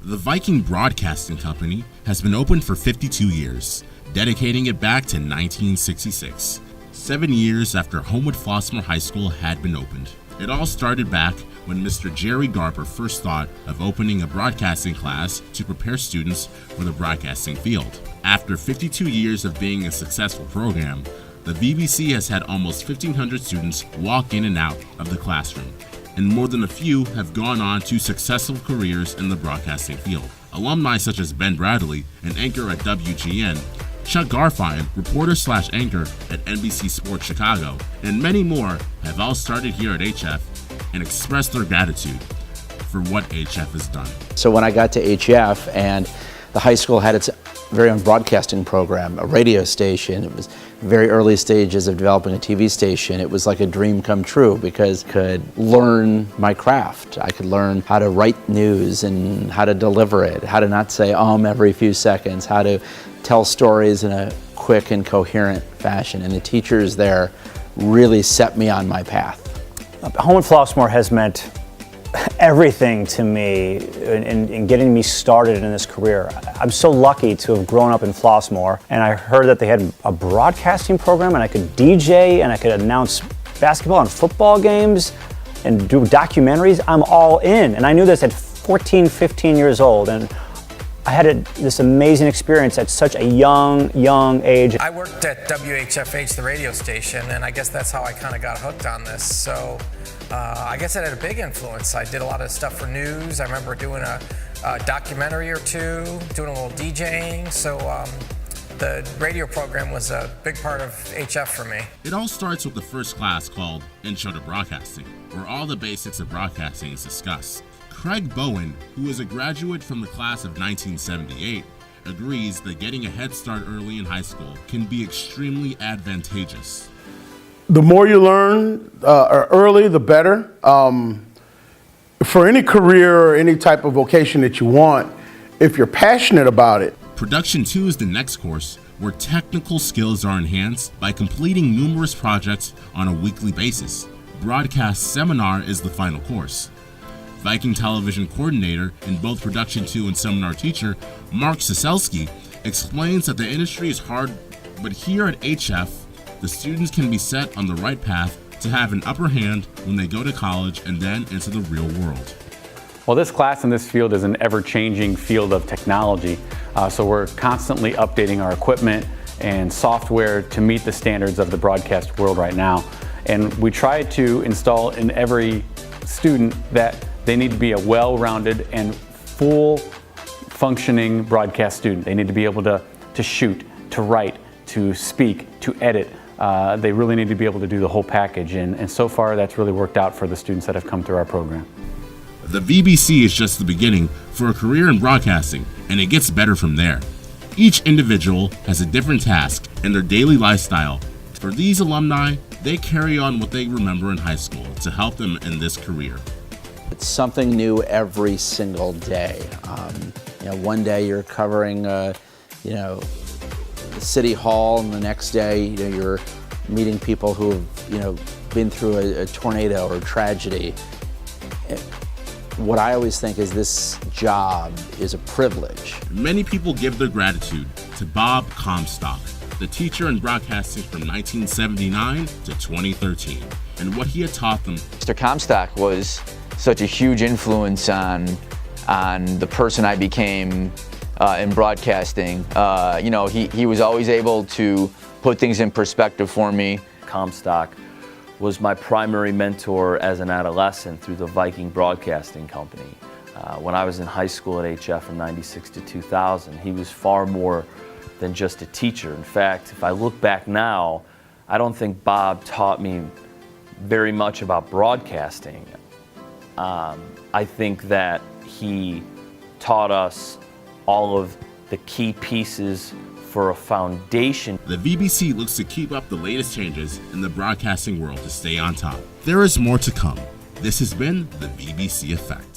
The Viking Broadcasting Company has been open for 52 years, dedicating it back to 1966, 7 years after Homewood Flossmoor High School had been opened. It all started back when Mr. Jerry Garber first thought of opening a broadcasting class to prepare students for the broadcasting field. After 52 years of being a successful program, the VBC has had almost 1,500 students walk in and out of the classroom, and more than a few have gone on to successful careers in the broadcasting field. Alumni such as Ben Bradley, an anchor at WGN, Chuck Garfien, reporter/anchor at NBC Sports Chicago, and many more have all started here at HF and expressed their gratitude for what HF has done. So when I got to HF and the high school had its very own broadcasting program, a radio station, it was very early stages of developing a TV station. It was like a dream come true because I could learn my craft. I could learn how to write news and how to deliver it, how to not say every few seconds, how to tell stories in a quick and coherent fashion. And the teachers there really set me on my path. Homewood Flossmoor has meant everything to me in getting me started in this career. I'm so lucky to have grown up in Flossmoor, and I heard that they had a broadcasting program and I could DJ and I could announce basketball and football games and do documentaries. I'm all in, and I knew this at 14, 15 years old, and I had this amazing experience at such a young age. I worked at WHFH, the radio station, and I guess that's how I kind of got hooked on this. So I guess it had a big influence. I did a lot of stuff for news. I remember doing a documentary or two, doing a little DJing. So the radio program was a big part of HF for me. It all starts with the first class called Intro to Broadcasting, where all the basics of broadcasting is discussed. Craig Bowen, who is a graduate from the class of 1978, agrees that getting a head start early in high school can be extremely advantageous. The more you learn early, the better. For any career or any type of vocation that you want, if you're passionate about it. Production 2 is the next course, where technical skills are enhanced by completing numerous projects on a weekly basis. Broadcast Seminar is the final course. Viking Television Coordinator in both Production 2 and Seminar Teacher, Mark Siselski, explains that the industry is hard, but here at HF, the students can be set on the right path to have an upper hand when they go to college and then into the real world. Well, this class in this field is an ever-changing field of technology, so we're constantly updating our equipment and software to meet the standards of the broadcast world right now. And we try to install in every student that they need to be a well-rounded and full functioning broadcast student. They need to be able to shoot, to write, to speak, to edit. They really need to be able to do the whole package, and so far that's really worked out for the students that have come through our program. The VBC is just the beginning for a career in broadcasting, and it gets better from there. Each individual has a different task in their daily lifestyle. For these alumni, they carry on what they remember in high school to help them in this career. It's something new every single day. One day you're covering, City Hall, and the next day, you're meeting people who have, been through a tornado or tragedy. What I always think is this job is a privilege. Many people give their gratitude to Bob Comstock, the teacher in broadcasting from 1979 to 2013, and what he had taught them. Mr. Comstock was such a huge influence on the person I became in broadcasting. He was always able to put things in perspective for me. Comstock was my primary mentor as an adolescent through the Viking Broadcasting Company. When I was in high school at HF from '96 to 2000, he was far more than just a teacher. In fact, if I look back now, I don't think Bob taught me very much about broadcasting. I think that he taught us all of the key pieces for a foundation. The VBC looks to keep up the latest changes in the broadcasting world to stay on top. There is more to come. This has been the VBC Effect.